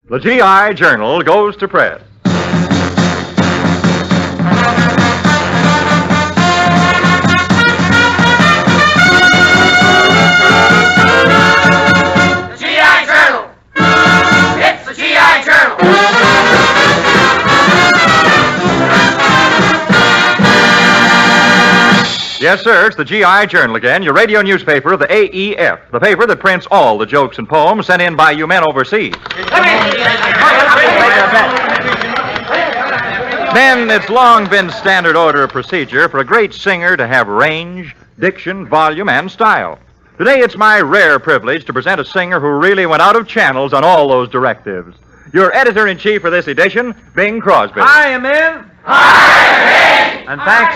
The GI Journal goes to press. Yes, sir, it's the GI Journal again, your radio newspaper of the AEF, the paper that prints all the jokes and poems sent in by you men overseas. Men, it's long been standard order of procedure for a great singer to have range, diction, volume, and style. Today, it's my rare privilege to present a singer who really went out of channels on all those directives. Your editor-in-chief for this edition, Bing Crosby. Hi, men. Hi, Bing. And thanks.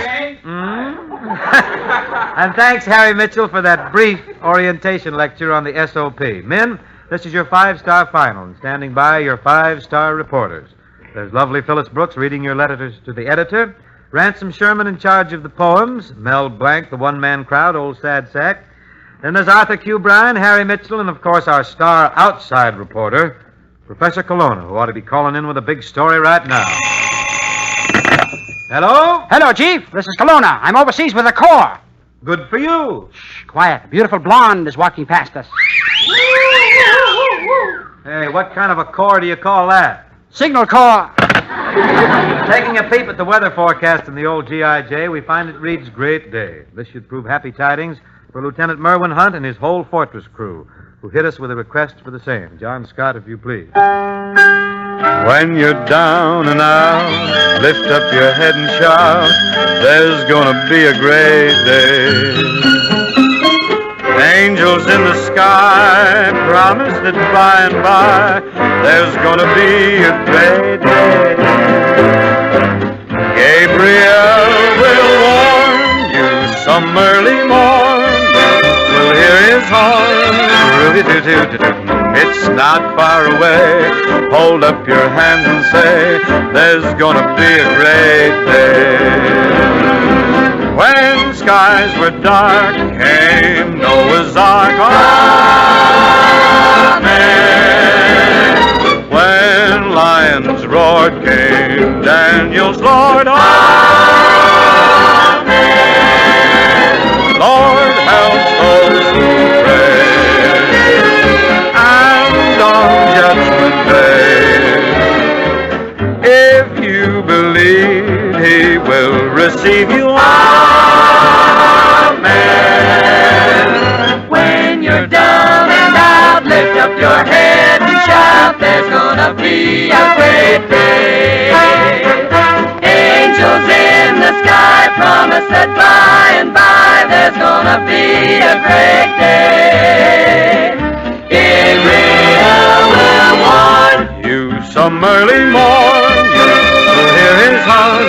And thanks, Harry Mitchell, for that brief orientation lecture on the SOP. Men, this is your 5-star final, and standing by your 5-star reporters. There's lovely Phyllis Brooks reading your letters to the editor, Ransom Sherman in charge of the poems, Mel Blanc, the one-man crowd, old sad sack. Then there's Arthur Q. Bryan, Harry Mitchell, and, of course, our star outside reporter, Professor Colonna, who ought to be calling in with a big story right now. Hello? Hello, Chief. This is Colonna. I'm overseas with the Corps. Good for you. Shh, quiet. A beautiful blonde is walking past us. Hey, what kind of a corps do you call that? Signal Corps. Taking a peep at the weather forecast in the old GIJ, we find it reads great day. This should prove happy tidings for Lieutenant Merwin Hunt and his whole fortress crew, who hit us with a request for the same. John Scott, if you please. When you're down and out, lift up your head and shout, there's gonna be a great day. Angels in the sky promise that by and by, there's gonna be a great day. Gabriel will warn you some early morn, we'll hear his horn, rooty-too-too-too-too. It's not far away. Hold up your hand and say, there's gonna be a great day. When skies were dark, came Noah's Ark. Amen. When lions roared, came Daniel's Lord. Amen. Lord, help those who pray. Judgment Day. If you believe, he will receive you. Amen. When you're down and out, lift up your head and shout, there's gonna be a great day. Angels in the sky promise that by and by, there's gonna be a great day. Gabriel will warn you some early morn, you'll hear his horn.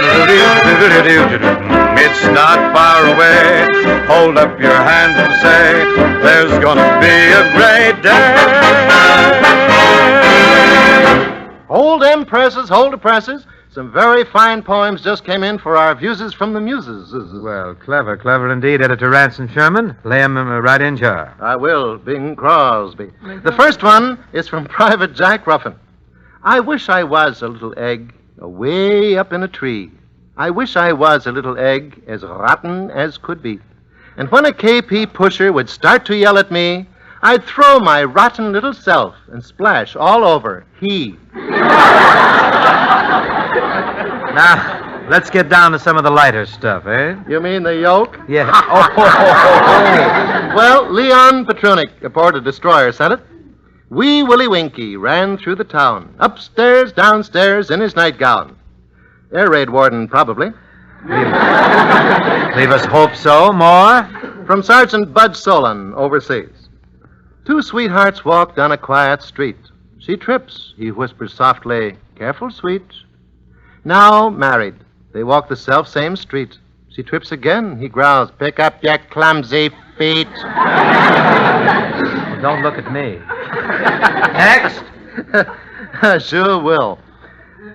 It's not far away. Hold up your hand and say, there's gonna be a great day. Hold them presses, hold the presses. Some very fine poems just came in for our Muses from the Muses. Well, clever indeed, Editor Ransom Sherman. Lay 'em right in jar. I will, Bing Crosby. The first one is from Private Jack Ruffin. I wish I was a little egg away up in a tree. I wish I was a little egg as rotten as could be. And when a KP pusher would start to yell at me, I'd throw my rotten little self and splash all over he. Now, let's get down to some of the lighter stuff, eh? You mean the yolk? Yeah. Well, Leon Petrunik aboard a destroyer sent it. Wee Willie Winky ran through the town, upstairs, downstairs, in his nightgown. Air raid warden, probably. Leave us hope so. More? From Sergeant Bud Solon, overseas. Two sweethearts walk down a quiet street. She trips. He whispers softly, careful, sweet. Now married. They walk the self-same street. She trips again. He growls, pick up your clumsy feet. Don't look at me. Next. Sure will.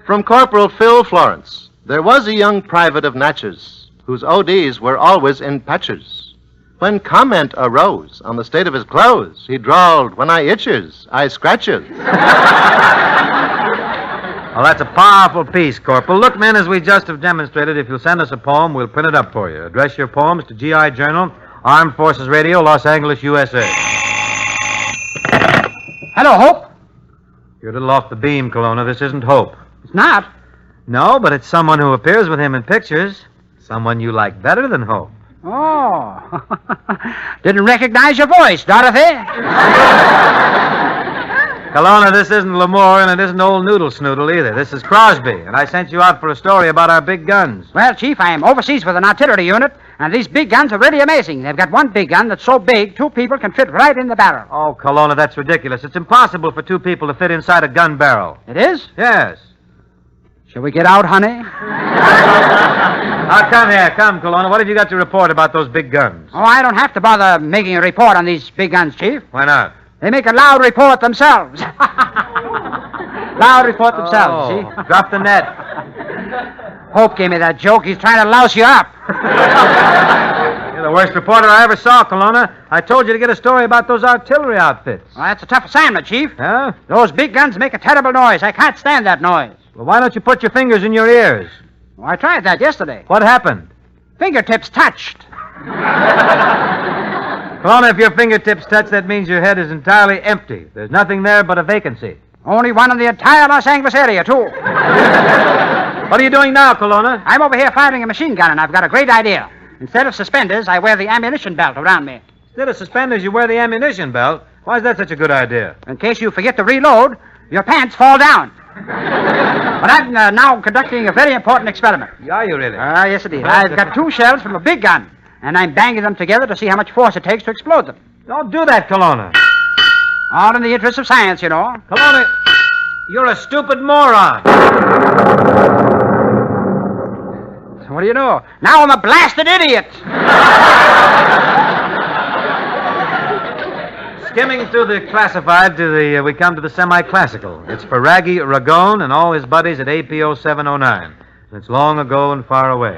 From Corporal Phil Florence. There was a young private of Natchez whose ODs were always in patches. When comment arose on the state of his clothes, he drawled, when I itches, I scratches. Well, that's a powerful piece, Corporal. Look, men, as we just have demonstrated, if you'll send us a poem, we'll print it up for you. Address your poems to GI Journal, Armed Forces Radio, Los Angeles, USA. Hello, Hope. You're a little off the beam, Kelowna. This isn't Hope. It's not. No, but it's someone who appears with him in pictures. Someone you like better than Hope. Oh. Didn't recognize your voice, Dorothy. Kelowna, this isn't Lamore, and it isn't old Noodle Snoodle either. This is Crosby, and I sent you out for a story about our big guns. Well, Chief, I am overseas with an artillery unit, and these big guns are really amazing. They've got one big gun that's so big, 2 people can fit right in the barrel. Oh, Kelowna, that's ridiculous. It's impossible for 2 people to fit inside a gun barrel. It is? Yes. Shall we get out, honey? Come here. Come, Kelowna. What have you got to report about those big guns? Oh, I don't have to bother making a report on these big guns, Chief. Why not? They make a loud report themselves. Loud report themselves, see? Drop the net. Hope gave me that joke. He's trying to louse you up. You're the worst reporter I ever saw, Kelowna. I told you to get a story about those artillery outfits. Well, that's a tough assignment, Chief. Huh? Those big guns make a terrible noise. I can't stand that noise. Well, why don't you put your fingers in your ears? Well, I tried that yesterday. What happened? Fingertips touched. Kelowna, if your fingertips touch, that means your head is entirely empty. There's nothing there but a vacancy. Only one in the entire Los Angeles area, too. What are you doing now, Kelowna? I'm over here firing a machine gun, and I've got a great idea. Instead of suspenders, I wear the ammunition belt around me. Instead of suspenders, you wear the ammunition belt. Why is that such a good idea? In case you forget to reload, your pants fall down. But I'm now conducting a very important experiment. Are you really? Yes, indeed. I've got 2 shells from a big gun, and I'm banging them together to see how much force it takes to explode them. Don't do that, Kelowna. All in the interest of science, you know. Kelowna, you're a stupid moron. What do you know? Now I'm a blasted idiot. Skimming through the classified we come to the semi-classical. It's for Raggy Ragone and all his buddies at APO 709. It's long ago and far away.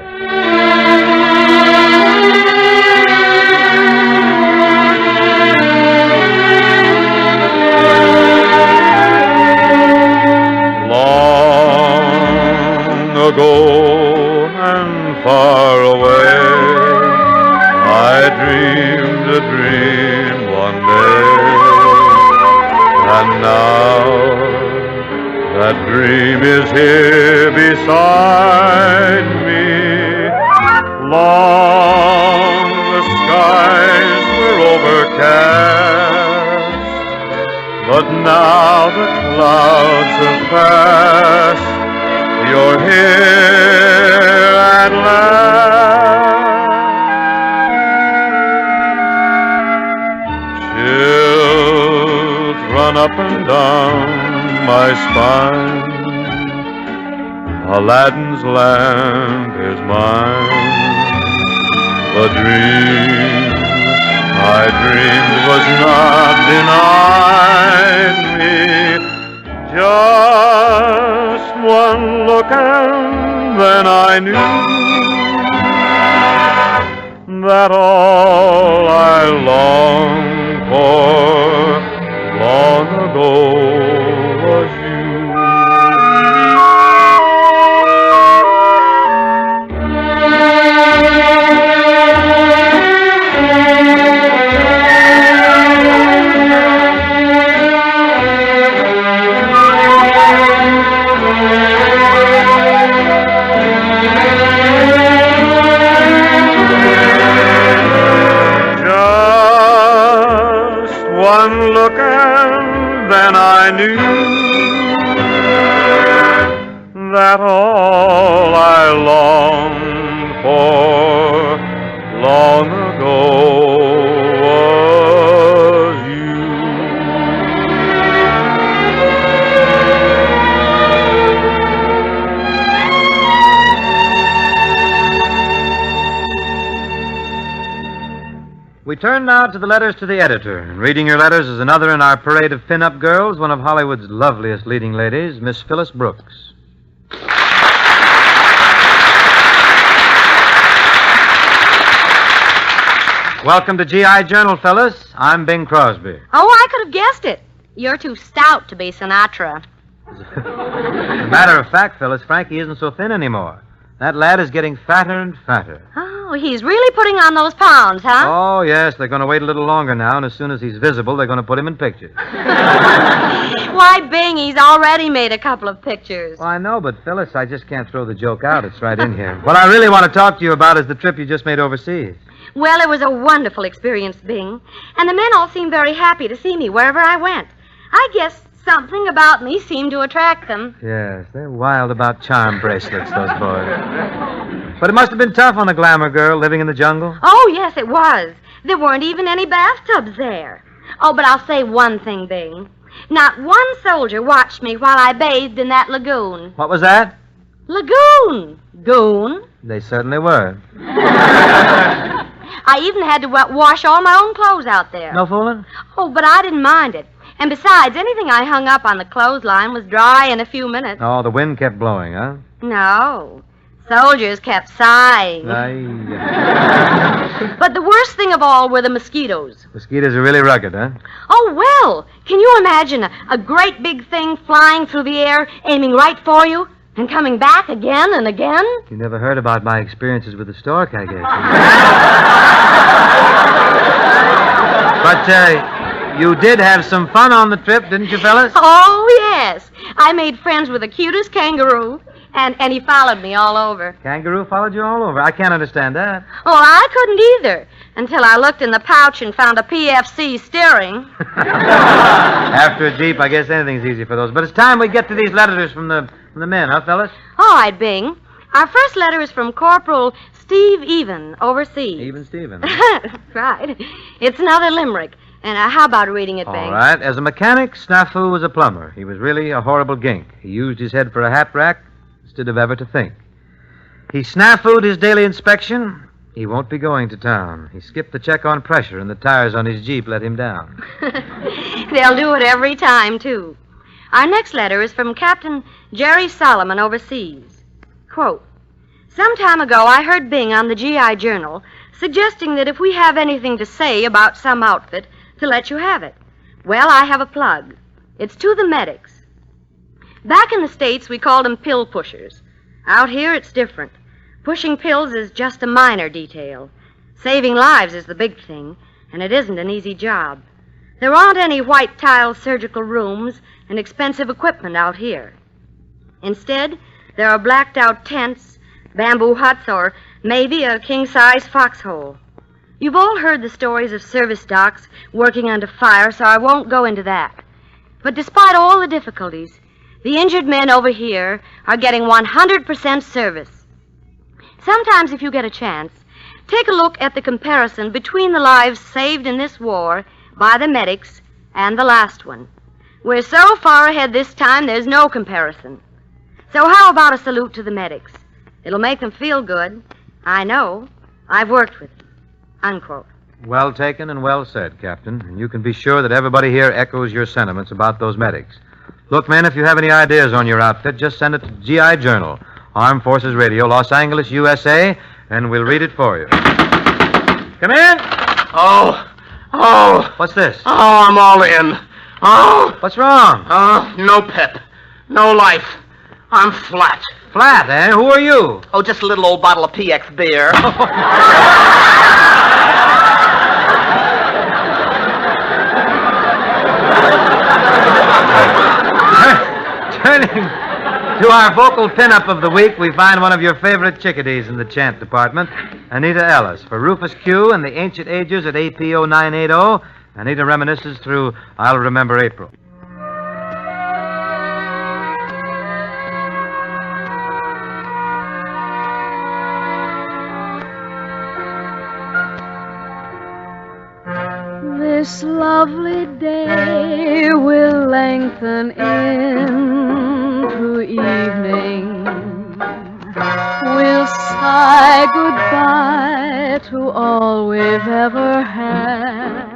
Long ago and far away, I dreamed a dream one day, and now that dream is here beside me. Long the skies were overcast, but now the clouds have passed. You're here at last. Chills run up and down my spine. Aladdin's lamp is mine. The dream I dreamed was not denied me. Just one look and then I knew that all I longed for long ago was you. One look and then I knew that all I longed for long ago was you. We turn now to the letters to the editor. And reading your letters is another in our parade of pin-up girls, one of Hollywood's loveliest leading ladies, Miss Phyllis Brooks. Welcome to GI Journal, Phyllis. I'm Bing Crosby. Oh, I could have guessed it. You're too stout to be Sinatra. As a matter of fact, Phyllis, Frankie isn't so thin anymore. That lad is getting fatter and fatter. Oh, he's really putting on those pounds, huh? Oh, yes, they're going to wait a little longer now, and as soon as he's visible, they're going to put him in pictures. Why, Bing, he's already made a couple of pictures. Well, I know, but Phyllis, I just can't throw the joke out. It's right in here. What I really want to talk to you about is the trip you just made overseas. Well, it was a wonderful experience, Bing. And the men all seemed very happy to see me wherever I went. I guess something about me seemed to attract them. Yes, they're wild about charm bracelets, those boys. But it must have been tough on a glamour girl living in the jungle. Oh, yes, it was. There weren't even any bathtubs there. Oh, but I'll say one thing, Bing. Not one soldier watched me while I bathed in that lagoon. What was that? Lagoon. Goon. They certainly were. I even had to wash all my own clothes out there. No fooling? Oh, but I didn't mind it. And besides, anything I hung up on the clothesline was dry in a few minutes. Oh, the wind kept blowing, huh? No. Soldiers kept sighing. But the worst thing of all were the mosquitoes. Mosquitoes are really rugged, huh? Oh, well, can you imagine a great big thing flying through the air, aiming right for you, and coming back again and again? You never heard about my experiences with the stork, I guess. But, you did have some fun on the trip, didn't you, fellas? Oh, yes. I made friends with the cutest kangaroo, and he followed me all over. Kangaroo followed you all over. I can't understand that. Well, I couldn't either, until I looked in the pouch and found a PFC steering. After a Jeep, I guess anything's easy for those. But it's time we get to these letters from the men, huh, fellas? All right, Bing. Our first letter is from Corporal Steve Even, overseas. Even Steven. Right. It's another limerick. And how about reading it, Bing? All right. As a mechanic, Snafu was a plumber. He was really a horrible gink. He used his head for a hat rack instead of ever to think. He snafu'd his daily inspection. He won't be going to town. He skipped the check on pressure, and the tires on his Jeep let him down. They'll do it every time, too. Our next letter is from Captain Jerry Solomon, overseas. Quote, some time ago, I heard Bing on the GI Journal suggesting that if we have anything to say about some outfit, to let you have it. Well, I have a plug. It's to the medics. Back in the States, we called them pill pushers. Out here, it's different. Pushing pills is just a minor detail. Saving lives is the big thing, and it isn't an easy job. There aren't any white-tile surgical rooms and expensive equipment out here. Instead, there are blacked-out tents, bamboo huts, or maybe a king-size foxhole. You've all heard the stories of service docs working under fire, so I won't go into that. But despite all the difficulties, the injured men over here are getting 100% service. Sometimes, if you get a chance, take a look at the comparison between the lives saved in this war by the medics and the last one. We're so far ahead this time, there's no comparison. So how about a salute to the medics? It'll make them feel good. I know. I've worked with them. Unquote. Well taken and well said, Captain. And you can be sure that everybody here echoes your sentiments about those medics. Look, men, if you have any ideas on your outfit, just send it to GI Journal, Armed Forces Radio, Los Angeles, USA, and we'll read it for you. Come in. Oh. What's this? Oh, I'm all in. Oh. What's wrong? No pep. No life. I'm flat. Flat, eh? Who are you? Oh, just a little old bottle of PX beer. Turning to our vocal pinup of the week, we find one of your favorite chickadees in the chant department, Anita Ellis. For Rufus Q and the Ancient Agers at APO 980, Anita reminisces through I'll Remember April. This lovely day will lengthen into evening. We'll sigh goodbye to all we've ever had.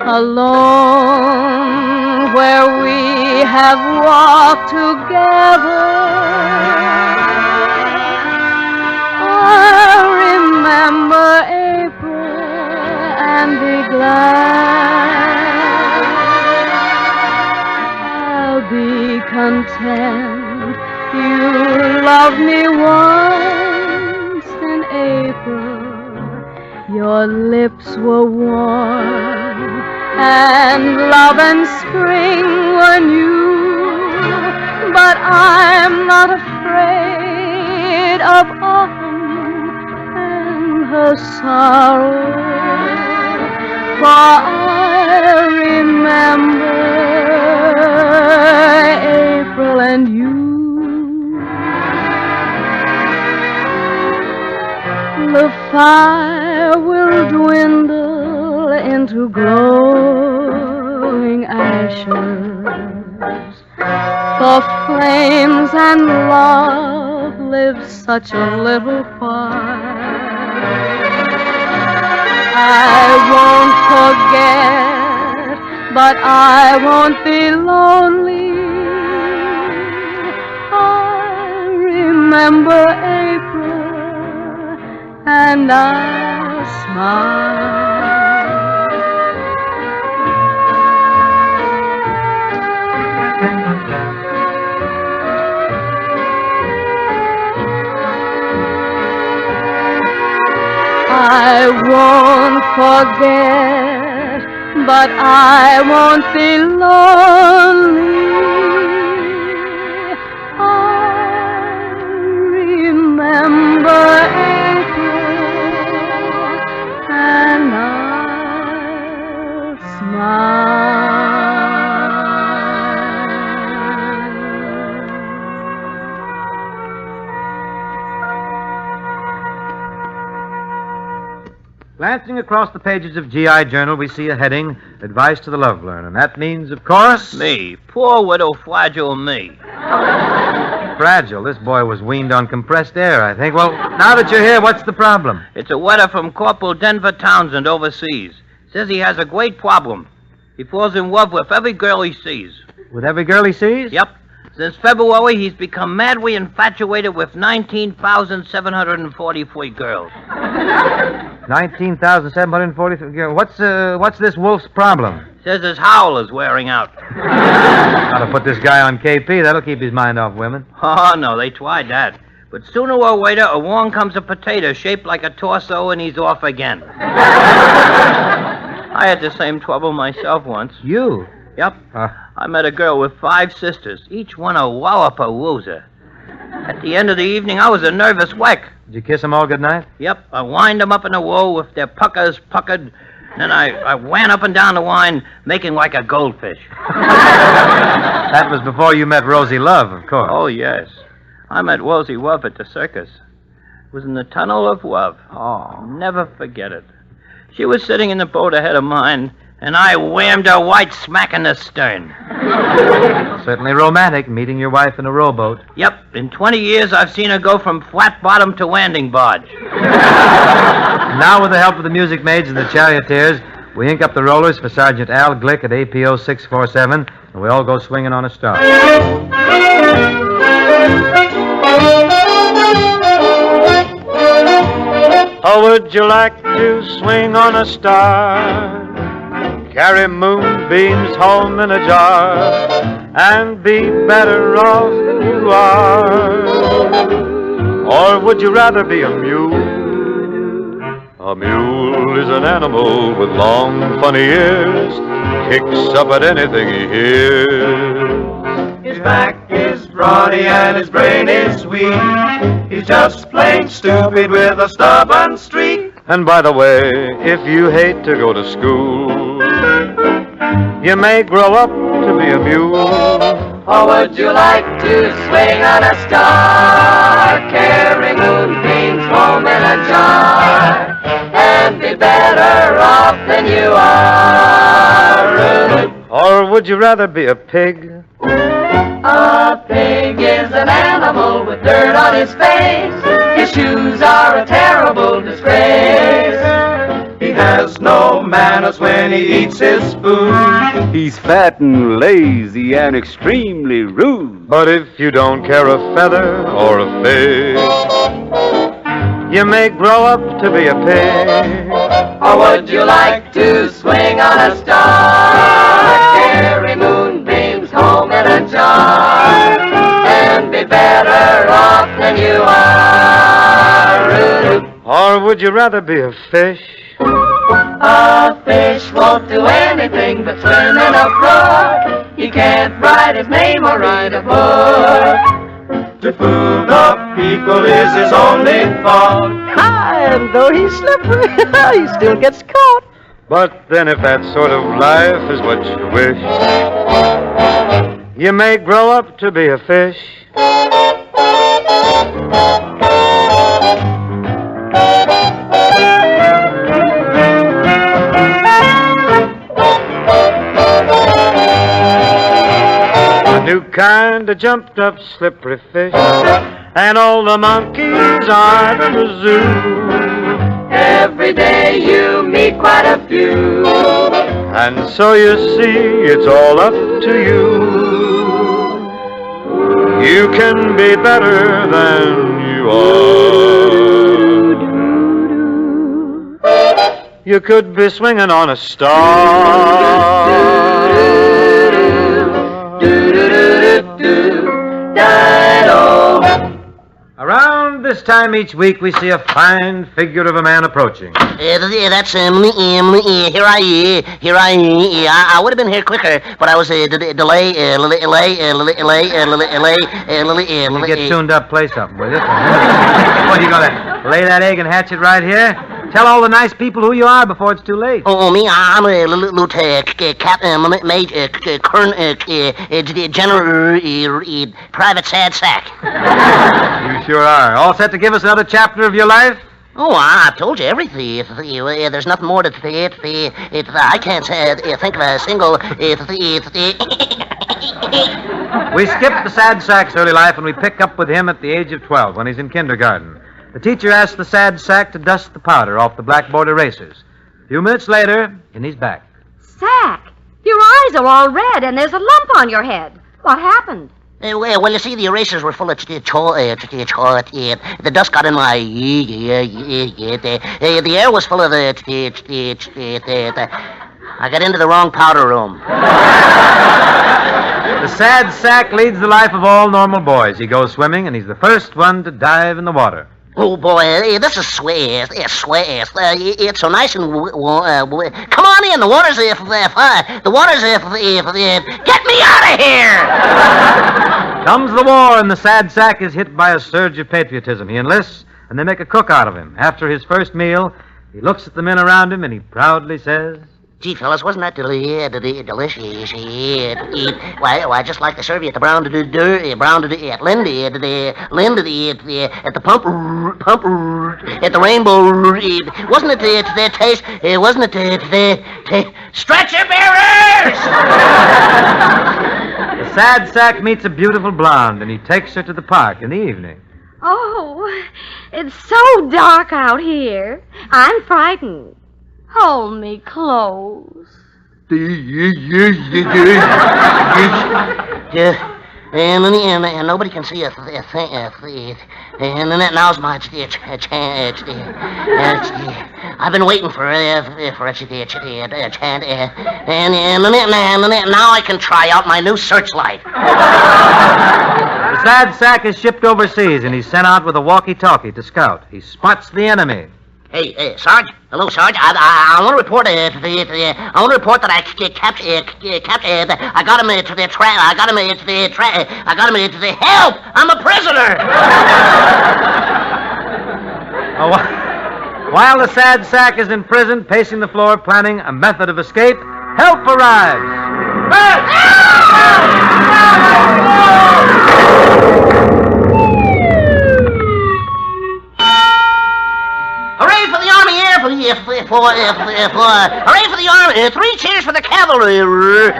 Alone where we have walked together, I'll remember April and be glad. I'll content. You loved me once in April. Your lips were warm, and love and spring were new. But I'm not afraid of autumn and her sorrow, for I remember April and you. The fire will dwindle into glowing ashes, for flames and love live such a little while. I won't forget, but I won't be lonely. I remember April, and I'll smile. I won't forget, but I won't be lonely. I remember April, and I'll smile. Glancing across the pages of G.I. Journal, we see a heading, Advice to the Love Learner. And that means, of course... Me. Poor widow fragile me. Fragile. This boy was weaned on compressed air, I think. Well, now that you're here, what's the problem? It's a letter from Corporal Denver Townsend overseas. Says he has a great problem. He falls in love with every girl he sees. With every girl he sees? Yep. Since February, he's become madly infatuated with 19,743 girls. 19,743. What's this wolf's problem? Says his howl is wearing out. Gotta put this guy on KP. That'll keep his mind off women. Oh, no, they tried that. But sooner or later, along comes a potato shaped like a torso, and he's off again. I had the same trouble myself once. You? Yep. I met a girl with 5 sisters, each one a walloper loser. At the end of the evening, I was a nervous wreck. Did you kiss them all goodnight? Yep. I wind them up in a row with their puckers puckered, and I ran up and down the line, making like a goldfish. That was before you met Rosie Love, of course. Oh, yes. I met Rosie Love at the circus. It was in the Tunnel of Love. Oh, never forget it. She was sitting in the boat ahead of mine, and I whammed her white smack in the stern. Certainly romantic, meeting your wife in a rowboat. Yep. In 20 years, I've seen her go from flat bottom to landing barge. Now, with the help of the music maids and the charioteers, we ink up the rollers for Sergeant Al Glick at APO 647, and we all go swinging on a star. How would you like to swing on a star? Carry moonbeams home in a jar and be better off than you are? Or would you rather be a mule? A mule is an animal with long, funny ears, kicks up at anything he hears. His back is brawny and his brain is sweet. He's just plain stupid with a stubborn streak. And by the way, if you hate to go to school, you may grow up to be a mule. Or would you like to swing on a star, carry moonbeams home in a jar, and be better off than you are? Or would you rather be a pig? A pig is an animal with dirt on his face. His shoes are a terrible disgrace. He has no manners when he eats his food. He's fat and lazy and extremely rude. But if you don't care a feather or a fig, you may grow up to be a pig. Or would you like to swing on a star, carry moonbeams home in a jar, Or would you rather be a fish? A fish won't do anything but swim in a brook. He can't write his name or read a book. To fool the people is his only thought. And though he's slippery, he still gets caught. But then if that sort of life is what you wish, you may grow up to be a fish. A new kind of jumped up slippery fish, and all the monkeys are in the zoo. Every day you meet quite a few. And so you see, it's all up to you. You can be better than you are. You could be swinging on a star. Around this time each week, we see a fine figure of a man approaching. That's here I would have been here quicker, but I was delay. You get tuned up, play something, will you? What, you gonna lay that egg and hatch it right here? Tell all the nice people who you are before it's too late. Oh, me? I'm a lieutenant, captain, major, colonel, general, private sad sack. You sure are. All set to give us another chapter of your life? Oh, I've told you everything. There's nothing more to I can't think of a single. We skip the sad sack's early life and we pick up with him at the age of 12 when he's in kindergarten. The teacher asks the sad sack to dust the powder off the blackboard erasers. A few minutes later, and he's back. Sack, your eyes are all red and there's a lump on your head. What happened? Well, you see, the erasers were full of the dust got in my the air was full of I got into the wrong powder room. The sad sack leads the life of all normal boys. He goes swimming, and he's the first one to dive in the water. Oh, boy, this is sweet. It's sweet. It's so nice and... come on in. The water's... the water's... get me out of here! Comes the war, and the sad sack is hit by a surge of patriotism. He enlists, and they make a cook out of him. After his first meal, he looks at the men around him, and he proudly says... Gee, fellas, wasn't that delicious? Why, just like they serve you at the at Lindy, at the pump, at the Rainbow. Wasn't it the taste? Wasn't it the stretch your bearers? The sad sack meets a beautiful blonde, and he takes her to the park in the evening. Oh, it's so dark out here. I'm frightened. Hold me close. And nobody can see a thing. And now's my chance. I've been waiting for a chance. And now I can try out my new searchlight. The sad sack is shipped overseas, and he's sent out with a walkie-talkie to scout. He spots the enemy. Hey, Sarge. Hello, Sarge. I want to report. I want to report that I captured. I got him into the trap. I got him into the help. I'm a prisoner. While the sad sack is in prison, pacing the floor, planning a method of escape, help arrives. Hooray for the Army Air hooray for the Army! 3 cheers for the cavalry! Hurrah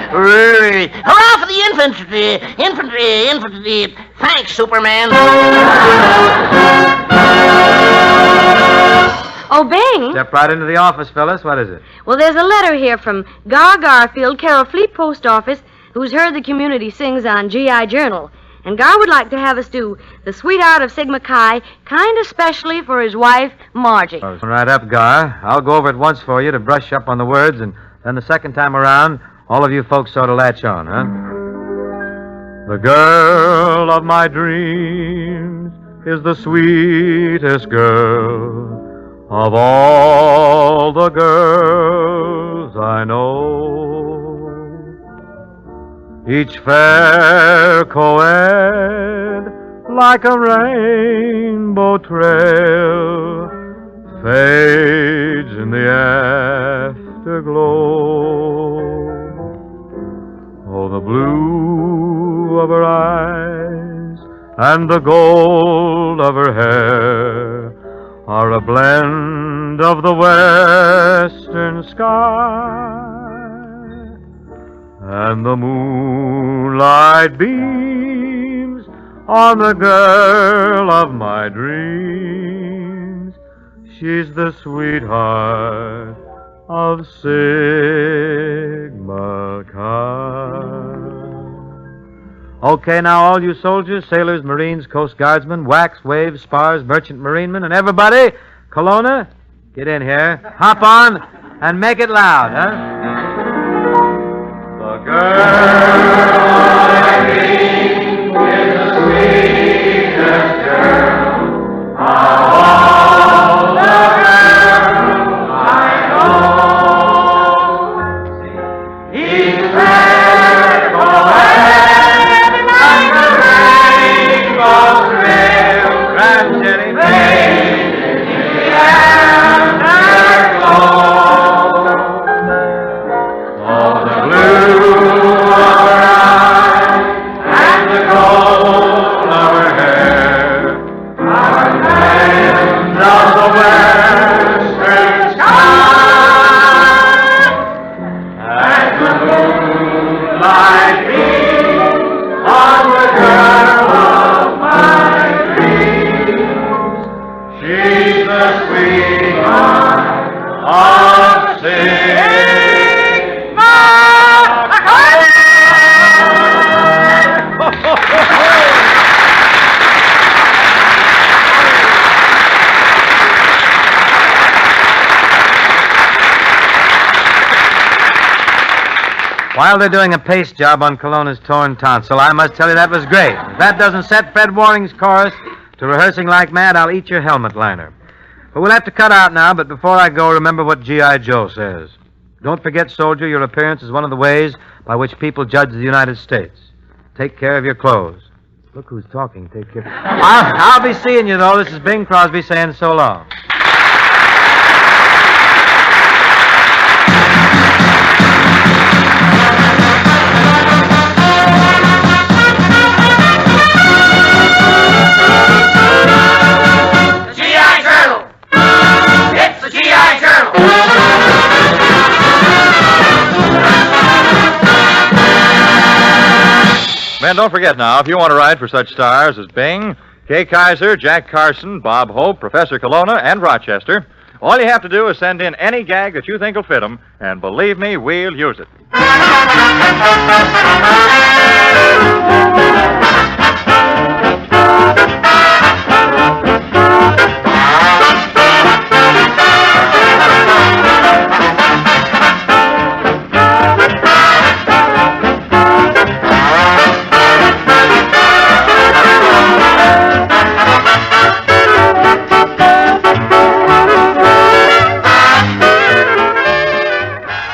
for the infantry! Thanks, Superman! Oh, Bing. Step right into the office, Phyllis. What is it? Well, there's a letter here from Gar Garfield, care of Fleet Post Office, who's heard the community sings on GI Journal. And Gar would like to have us do The Sweetheart of Sigma Chi, kind of specially for his wife, Margie. Right up, Gar. I'll go over it once for you to brush up on the words, and then the second time around, all of you folks sort of latch on, huh? The girl of my dreams is the sweetest girl of all the girls I know. Each fair co-ed like a rainbow trail fades in the afterglow. Oh, the blue of her eyes and the gold of her hair are a blend of the western sky, and the moonlight beams on the girl of my dreams. She's the sweetheart of Sigma Chi. Okay, now all you soldiers, sailors, Marines, Coast Guardsmen, WACs, Waves, Spars, Merchant Marinemen, and everybody, Kelowna, get in here, hop on, and make it loud, huh? The girl I meet is the sweetest girl of all the girls I know. Each fair co-ed like a rainbow trail, grand Jenny, faded in the afterglow. Oh, the blue of her eyes and the gold of her hair are lands of the western sky, and the moonlight beams on the girl of my dreams. She's the sweetheart of Sigma While they're doing a paste job on Kelowna's torn tonsil, I must tell you that was great. If that doesn't set Fred Waring's chorus to rehearsing like mad, I'll eat your helmet liner. But we'll have to cut out now, but before I go, remember what G.I. Joe says. Don't forget, soldier, your appearance is one of the ways by which people judge the United States. Take care of your clothes. Look who's talking. Take care. I'll be seeing you, though. This is Bing Crosby saying so long. Men, don't forget now, if you want to write for such stars as Bing, Kay Kaiser, Jack Carson, Bob Hope, Professor Kelowna, and Rochester, all you have to do is send in any gag that you think will fit them, and believe me, we'll use it.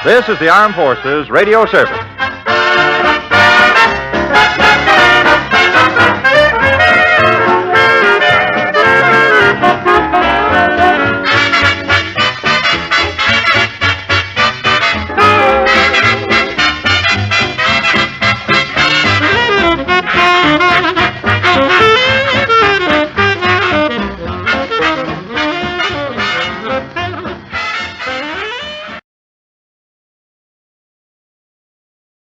This is the Armed Forces Radio Service.